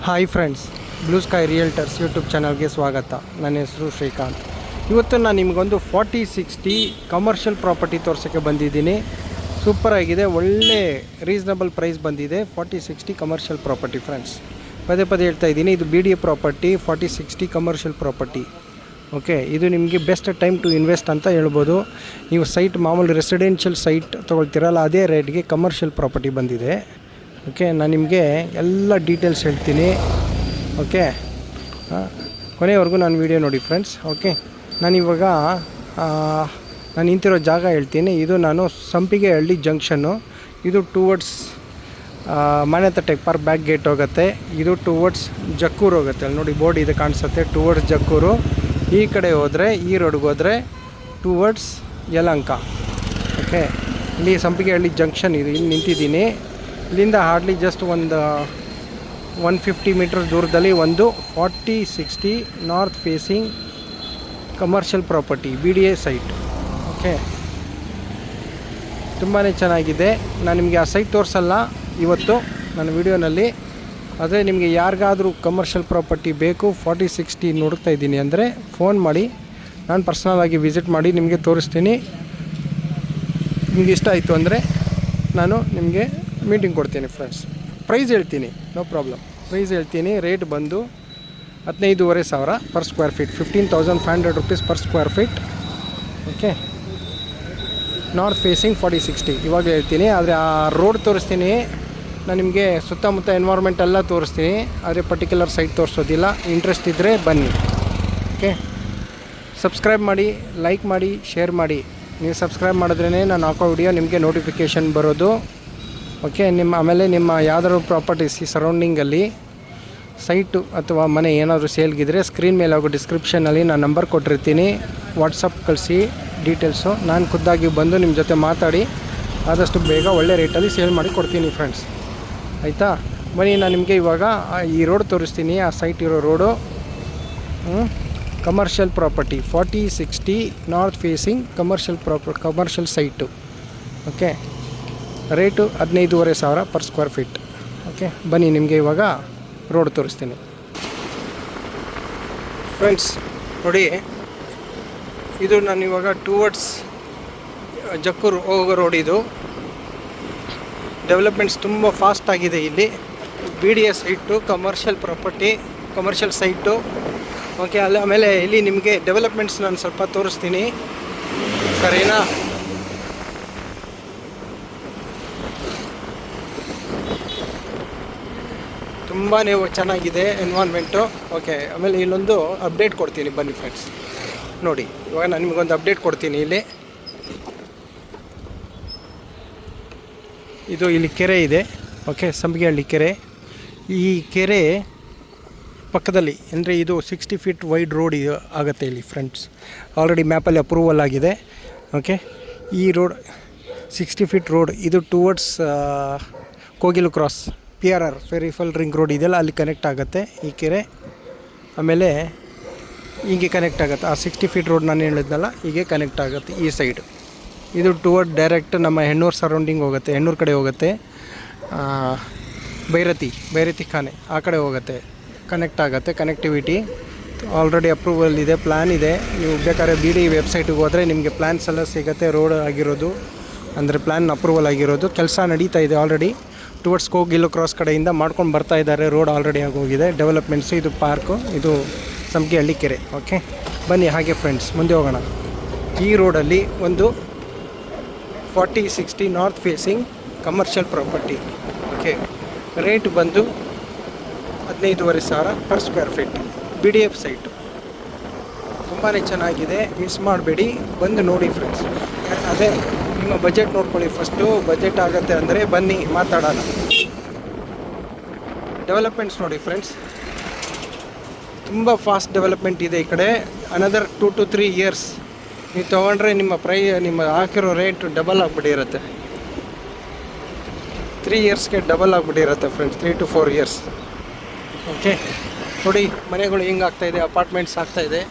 Hi friends, blue sky realtors YouTube ಚಾನಲ್ಗೆ ಸ್ವಾಗತ. ನನ್ನ ಹೆಸರು ಶ್ರೀಕಾಂತ್. ಇವತ್ತು ನಾನು ನಿಮಗೊಂದು 4060 ಕಮರ್ಷಿಯಲ್ ಪ್ರಾಪರ್ಟಿ ತೋರ್ಸೋಕ್ಕೆ ಬಂದಿದ್ದೀನಿ. ಸೂಪರಾಗಿದೆ, ಒಳ್ಳೆ ರೀಸನಬಲ್ ಪ್ರೈಸ್ ಬಂದಿದೆ. 4060 ಕಮರ್ಷಿಯಲ್ ಪ್ರಾಪರ್ಟಿ ಫ್ರೆಂಡ್ಸ್. ಪದೇ ಪದೇ ಹೇಳ್ತಾ ಇದ್ದೀನಿ, ಇದು BDA property 4060 commercial property. Okay, ಇದು ನಿಮಗೆ ಬೆಸ್ಟ್ ಟೈಮ್ ಟು ಇನ್ವೆಸ್ಟ್ ಅಂತ ಹೇಳ್ಬೋದು. ನೀವು ಸೈಟ್ ಮಾಮೂಲಿ ರೆಸಿಡೆನ್ಷಿಯಲ್ ಸೈಟ್ ತೊಗೊಳ್ತೀರಲ್ಲ, ಅದೇ ರೇಟ್ಗೆ ಕಮರ್ಷಿಯಲ್ ಪ್ರಾಪರ್ಟಿ ಬಂದಿದೆ. ಓಕೆ, ನಾನು ನಿಮಗೆ ಎಲ್ಲ ಡೀಟೇಲ್ಸ್ ಹೇಳ್ತೀನಿ. ಓಕೆ, ಕೊನೆವರೆಗೂ ನಾನು ವೀಡಿಯೋ ನೋಡಿ ಫ್ರೆಂಡ್ಸ್. ಓಕೆ, ನಾನಿವಾಗ ನಾನು ನಿಂತಿರೋ ಜಾಗ ಹೇಳ್ತೀನಿ. ಇದು ನಾನು ಸಂಪಿಗೆ ಹಳ್ಳಿ ಜಂಕ್ಷನ್ನು. ಇದು ಟುವರ್ಡ್ಸ್ ಮಾನ್ಯತಾ ಟೆಕ್ ಪಾರ್ಕ್ ಬ್ಯಾಕ್ ಗೇಟ್ ಹೋಗುತ್ತೆ. ಇದು ಟುವರ್ಡ್ಸ್ ಜಕ್ಕೂರು ಹೋಗುತ್ತೆ. ಅಲ್ಲಿ ನೋಡಿ ಬೋರ್ಡ್ ಇದೆ ಕಾಣಿಸುತ್ತೆ, ಟುವರ್ಡ್ಸ್ ಜಕ್ಕೂರು. ಈ ಕಡೆ ಹೋದರೆ, ಈ ರೋಡ್ಗೆ ಹೋದರೆ ಟುವರ್ಡ್ಸ್ ಯಲಹಂಕ. ಓಕೆ, ಇಲ್ಲಿ ಸಂಪಿಗೆ ಹಳ್ಳಿ ಜಂಕ್ಷನ್ ಇದು. ಇಲ್ಲಿ ನಿಂತಿದ್ದೀನಿ. ಇಲ್ಲಿಂದ ಹಾರ್ಡ್ಲಿ ಜಸ್ಟ್ ಒಂದು 150 ಮೀಟರ್ ದೂರದಲ್ಲಿ ಒಂದು 4060 north facing commercial property BDA site. Okay, ತುಂಬಾ ಚೆನ್ನಾಗಿದೆ. ನಾನು ನಿಮಗೆ ಆ ಸೈಟ್ ತೋರಿಸಲ್ಲ ಇವತ್ತು ನನ್ನ ವಿಡಿಯೋನಲ್ಲಿ. ಆದರೆ ನಿಮಗೆ ಯಾರಿಗಾದರೂ ಕಮರ್ಷಿಯಲ್ ಪ್ರಾಪರ್ಟಿ ಬೇಕು, 4060 ನೋಡ್ತಾ ಇದ್ದೀನಿ ಅಂದರೆ ಫೋನ್ ಮಾಡಿ, ನಾನು ಪರ್ಸ್ನಲಾಗಿ ವಿಸಿಟ್ ಮಾಡಿ ನಿಮಗೆ ತೋರಿಸ್ತೀನಿ. ನಿಮಗೆ ಇಷ್ಟ ಆಯಿತು ಅಂದರೆ ನಾನು ನಿಮಗೆ ಮೀಟಿಂಗ್ ಕೊಡ್ತೀನಿ ಫ್ರೆಂಡ್ಸ್. ಪ್ರೈಸ್ ಹೇಳ್ತೀನಿ, ನೋ ಪ್ರಾಬ್ಲಮ್. ಪ್ರೈಸ್ ಹೇಳ್ತೀನಿ. ರೇಟ್ ಬಂದು 15,500 per square feet, 15,500 rupees per square feet. Okay, north facing 4060 ಇವಾಗ ಹೇಳ್ತೀನಿ. ಆದರೆ ಆ ರೋಡ್ ತೋರಿಸ್ತೀನಿ ನಾನು ನಿಮಗೆ. ಸುತ್ತಮುತ್ತ ಎನ್ವೈರ್ಮೆಂಟ್ ಎಲ್ಲ ತೋರಿಸ್ತೀನಿ, ಆದರೆ ಪರ್ಟಿಕ್ಯುಲರ್ ಸೈಟ್ ತೋರಿಸೋದಿಲ್ಲ. ಇಂಟ್ರೆಸ್ಟ್ ಇದ್ದರೆ ಬನ್ನಿ. ಓಕೆ, ಸಬ್ಸ್ಕ್ರೈಬ್ ಮಾಡಿ, ಲೈಕ್ ಮಾಡಿ, ಶೇರ್ ಮಾಡಿ. ನೀವು ಸಬ್ಸ್ಕ್ರೈಬ್ ಮಾಡಿದ್ರೇ ನಾನು ಹಾಕೋ ವಿಡಿಯೋ ನಿಮಗೆ ನೋಟಿಫಿಕೇಷನ್ ಬರೋದು. ಓಕೆ, ಆಮೇಲೆ ನಿಮ್ಮ ಯಾವ್ದಾದ್ರು ಪ್ರಾಪರ್ಟೀಸ್ ಈ ಸರೌಂಡಿಂಗಲ್ಲಿ ಸೈಟು ಅಥವಾ ಮನೆ ಏನಾದರೂ ಸೇಲ್ಗಿದ್ರೆ ಸ್ಕ್ರೀನ್ ಮೇಲೆ ಆಗೋ ಡಿಸ್ಕ್ರಿಪ್ಷನಲ್ಲಿ ನಾನು ನಂಬರ್ ಕೊಟ್ಟಿರ್ತೀನಿ. ವಾಟ್ಸಪ್ ಕಳಿಸಿ ಡೀಟೇಲ್ಸು. ನಾನು ಖುದ್ದಾಗಿ ಬಂದು ನಿಮ್ಮ ಜೊತೆ ಮಾತಾಡಿ ಆದಷ್ಟು ಬೇಗ ಒಳ್ಳೆ ರೇಟಲ್ಲಿ ಸೇಲ್ ಮಾಡಿ ಕೊಡ್ತೀನಿ ಫ್ರೆಂಡ್ಸ್. ಆಯಿತಾ? ಬನ್ನಿ, ನಾನು ನಿಮಗೆ ಇವಾಗ ಈ ರೋಡ್ ತೋರಿಸ್ತೀನಿ. ಆ ಸೈಟ್ ಇರೋ road commercial property 4060 north facing commercial site. Okay, rate 15,500 per square feet. Okay, ಬನ್ನಿ ನಿಮಗೆ ಇವಾಗ ರೋಡ್ ತೋರಿಸ್ತೀನಿ ಫ್ರೆಂಡ್ಸ್. ನೋಡಿ, ಇದು ನಾನು ಇವಾಗ ಟುವರ್ಡ್ಸ್ ಜಕ್ಕೂರು ಹೋಗೋ ರೋಡ್. ಇದು ಡೆವಲಪ್ಮೆಂಟ್ಸ್ ತುಂಬ ಫಾಸ್ಟ್ ಆಗಿದೆ ಇಲ್ಲಿ. BDA site, commercial property, commercial site. Okay, ಆಮೇಲೆ ಇಲ್ಲಿ ನಿಮಗೆ ಡೆವಲಪ್ಮೆಂಟ್ಸ್ ನಾನು ಸ್ವಲ್ಪ ತೋರಿಸ್ತೀನಿ, ಸರಿನಾ? ತುಂಬಾ ಚೆನ್ನಾಗಿದೆ ಎನ್ವೈರ್ಮೆಂಟು. ಓಕೆ, ಆಮೇಲೆ ಇಲ್ಲೊಂದು ಅಪ್ಡೇಟ್ ಕೊಡ್ತೀನಿ ಬನ್ನಿ ಫ್ರೆಂಡ್ಸ್. ನೋಡಿ, ಇವಾಗ ನಾನು ನಿಮಗೊಂದು ಅಪ್ಡೇಟ್ ಕೊಡ್ತೀನಿ. ಇಲ್ಲಿ ಕೆರೆ ಇದೆ. ಓಕೆ, ಸಂಪಿಗೆ ಹಳ್ಳಿ ಕೆರೆ. ಈ ಕೆರೆ ಪಕ್ಕದಲ್ಲಿ ಅಂದರೆ ಇದು 60 ಫೀಟ್ ವೈಡ್ ರೋಡ್ ಆಗುತ್ತೆ ಇಲ್ಲಿ ಫ್ರೆಂಡ್ಸ್. ಆಲ್ರೆಡಿ ಮ್ಯಾಪಲ್ಲಿ ಅಪ್ರೂವಲ್ ಆಗಿದೆ. ಓಕೆ, ಈ ರೋಡ್ 60 ಫೀಟ್ ರೋಡ್. ಇದು towards Kogilu cross PRR peripheral ring road ಇದೆಯಲ್ಲ, ಅಲ್ಲಿ ಕನೆಕ್ಟ್ ಆಗುತ್ತೆ ಈ ಕೆರೆ. ಆಮೇಲೆ ಹೀಗೆ ಕನೆಕ್ಟ್ ಆಗುತ್ತೆ. ಆ 60 ಫೀಟ್ ರೋಡ್ ನಾನು ಹೇಳಿದ್ನಲ್ಲ, ಹೀಗೆ ಕನೆಕ್ಟ್ ಆಗುತ್ತೆ ಈ ಸೈಡು. ಇದು ಟುವರ್ಡ್ ಡೈರೆಕ್ಟ್ ನಮ್ಮ ಹೆಣ್ಣೂರು ಸರೌಂಡಿಂಗ್ ಹೋಗುತ್ತೆ, ಹೆಣ್ಣೂರು ಕಡೆ ಹೋಗುತ್ತೆ. ಭೈರತಿ ಖಾನೆ ಆ ಕಡೆ ಹೋಗುತ್ತೆ, ಕನೆಕ್ಟ್ ಆಗುತ್ತೆ. ಕನೆಕ್ಟಿವಿಟಿ ಆಲ್ರೆಡಿ ಅಪ್ರೂವಲ್ ಇದೆ, ಪ್ಲ್ಯಾನ್ ಇದೆ. ನೀವು ಬೇಕಾದ್ರೆ BDA ವೆಬ್ಸೈಟಿಗೆ ಹೋದರೆ ನಿಮಗೆ ಪ್ಲ್ಯಾನ್ಸ್ ಎಲ್ಲ ಸಿಗುತ್ತೆ. ರೋಡ್ ಆಗಿರೋದು ಅಂದರೆ ಪ್ಲ್ಯಾನ್ ಅಪ್ರೂವಲ್ ಆಗಿರೋದು. ಕೆಲಸ ನಡೀತಾ ಇದೆ ಆಲ್ರೆಡಿ. ಟುವರ್ಡ್ಸ್ ಕೋಗಿಲು ಕ್ರಾಸ್ ಕಡೆಯಿಂದ ಮಾಡ್ಕೊಂಡು ಬರ್ತಾ ಇದ್ದಾರೆ. ರೋಡ್ ಆಲ್ರೆಡಿ ಆಗೋಗಿದೆ. ಡೆವಲಪ್ಮೆಂಟ್ಸು. ಇದು ಪಾರ್ಕು, ಇದು ಸಂಪಿಗೆ ಹಳ್ಳಿ ಕೆರೆ. ಓಕೆ, ಬನ್ನಿ ಹಾಗೆ ಫ್ರೆಂಡ್ಸ್ ಮುಂದೆ ಹೋಗೋಣ. ಈ ರೋಡಲ್ಲಿ ಒಂದು 4060 north facing commercial property. Okay, rate ಬಂದು 15,500 per square feet. BDA site ತುಂಬಾ ಚೆನ್ನಾಗಿದೆ. ಮಿಸ್ ಮಾಡಬೇಡಿ, ಬಂದು ನೋಡಿ ಫ್ರೆಂಡ್ಸ್. ಅದೇ ನಿಮ್ಮ ಬಜೆಟ್ ನೋಡ್ಕೊಳ್ಳಿ ಫಸ್ಟು. ಬಜೆಟ್ ಆಗುತ್ತೆ ಅಂದರೆ ಬನ್ನಿ ಮಾತಾಡೋಣ. ಡೆವಲಪ್ಮೆಂಟ್ಸ್ ನೋಡಿ ಫ್ರೆಂಡ್ಸ್, ತುಂಬ ಫಾಸ್ಟ್ ಡೆವಲಪ್ಮೆಂಟ್ ಇದೆ ಈ ಕಡೆ. ಅನದರ್ 2 to 3 ಇಯರ್ಸ್ ನೀವು ತೊಗೊಂಡ್ರೆ ನಿಮ್ಮ ಹಾಕಿರೋ ರೇಟ್ ಡಬಲ್ ಆಗಿಬಿಟ್ಟಿರುತ್ತೆ. 3 ಇಯರ್ಸ್ಗೆ ಡಬಲ್ ಆಗಿಬಿಟ್ಟಿರುತ್ತೆ ಫ್ರೆಂಡ್ಸ್, 3 to 4 ಇಯರ್ಸ್. ಓಕೆ, ನೋಡಿ ಮನೆಗಳು ಹಿಂಗಾಗ್ತಾಯಿದೆ, ಅಪಾರ್ಟ್ಮೆಂಟ್ಸ್ ಆಗ್ತಾಯಿದೆ.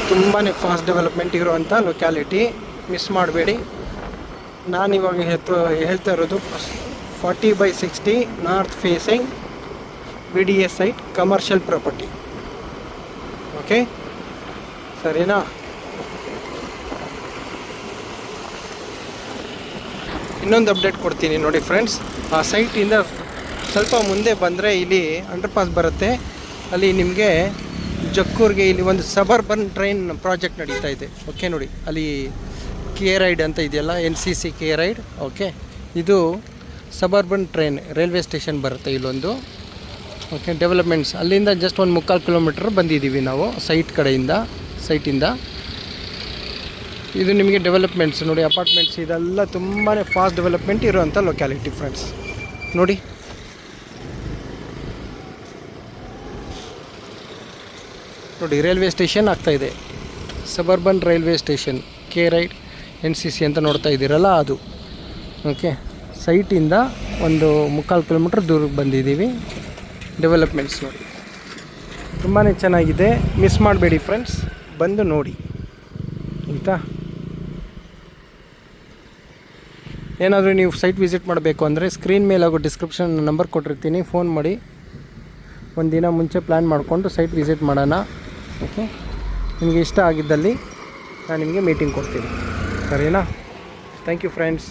ತುಂಬಾ ಫಾಸ್ಟ್ ಡೆವಲಪ್ಮೆಂಟ್ ಇರುವಂಥ ಲೊಕ್ಯಾಲಿಟಿ. ಮಿಸ್ ಮಾಡಬೇಡಿ. ನಾನಿವಾಗ ಹೇಳ್ತಾ ಇರೋದು 40/60 north facing VDA site commercial property. Okay ಸರಿನಾ? ಇನ್ನೊಂದು ಅಪ್ಡೇಟ್ ಕೊಡ್ತೀನಿ ನೋಡಿ ಫ್ರೆಂಡ್ಸ್. ಆ ಸೈಟಿಂದ ಸ್ವಲ್ಪ ಮುಂದೆ ಬಂದರೆ ಇಲ್ಲಿ ಅಂಡರ್ಪಾಸ್ ಬರುತ್ತೆ. ಅಲ್ಲಿ ನಿಮಗೆ ಜಕ್ಕೂರಿಗೆ ಇಲ್ಲಿ ಒಂದು ಸಬರ್ಬನ್ ಟ್ರೈನ್ ಪ್ರಾಜೆಕ್ಟ್ ನಡೀತಾ ಇದೆ. ಓಕೆ ನೋಡಿ, ಅಲ್ಲಿ ಕೆ ರೈಡ್ ಅಂತ ಇದೆಯಲ್ಲ, NCC ಕೆ ರೈಡ್. ಓಕೆ, ಇದು ಸಬರ್ಬನ್ ಟ್ರೈನ್ ರೈಲ್ವೆ ಸ್ಟೇಷನ್ ಬರುತ್ತೆ ಇಲ್ಲೊಂದು. ಓಕೆ, ಡೆವಲಪ್ಮೆಂಟ್ಸ್ ಅಲ್ಲಿಂದ ಜಸ್ಟ್ ಒಂದು 3/4 ಕಿಲೋಮೀಟ್ರ್ ಬಂದಿದ್ದೀವಿ ನಾವು ಸೈಟಿಂದ. ಇದು ನಿಮಗೆ ಡೆವಲಪ್ಮೆಂಟ್ಸ್ ನೋಡಿ, ಅಪಾರ್ಟ್ಮೆಂಟ್ಸ್ ಇದೆಲ್ಲ ತುಂಬಾ ಫಾಸ್ಟ್ ಡೆವಲಪ್ಮೆಂಟ್ ಇರೋವಂಥ ಲೊಕ್ಯಾಲಿಟಿ ಫ್ರೆಂಡ್ಸ್. ನೋಡಿ ರೈಲ್ವೆ ಸ್ಟೇಷನ್ ಆಗ್ತಾಯಿದೆ, ಸಬರ್ಬನ್ ರೈಲ್ವೆ ಸ್ಟೇಷನ್ ಕೆ ರೈಡ್ NCC ಅಂತ ನೋಡ್ತಾ ಇದ್ದೀರಲ್ಲ ಅದು. ಓಕೆ, ಸೈಟಿಂದ ಒಂದು 3/4 ಕಿಲೋಮೀಟ್ರ್ ದೂರಕ್ಕೆ ಬಂದಿದ್ದೀವಿ. ಡೆವಲಪ್ಮೆಂಟ್ಸ್ ನೋಡಿ ತುಂಬಾ ಚೆನ್ನಾಗಿದೆ, ಮಿಸ್ ಮಾಡಬೇಡಿ ಫ್ರೆಂಡ್ಸ್, ಬಂದು ನೋಡಿ ಆಯಿತಾ. ಏನಾದರೂ ನೀವು ಸೈಟ್ ವಿಸಿಟ್ ಮಾಡಬೇಕು ಅಂದರೆ ಸ್ಕ್ರೀನ್ ಮೇಲೆ ಆಗೋ ಡಿಸ್ಕ್ರಿಪ್ಷನ್ ನಂಬರ್ ಕೊಟ್ಟಿರ್ತೀನಿ, ಫೋನ್ ಮಾಡಿ. ಒಂದು ದಿನ ಮುಂಚೆ ಪ್ಲ್ಯಾನ್ ಮಾಡಿಕೊಂಡು ಸೈಟ್ ವಿಸಿಟ್ ಮಾಡೋಣ. ಓಕೆ, ನಿಮಗೆ ಇಷ್ಟ ಆಗಿದ್ದಲ್ಲಿ ನಾನು ನಿಮಗೆ ಮೀಟಿಂಗ್ ಕೊಡ್ತೀನಿ, ಸರಿನಾ? Thank you friends.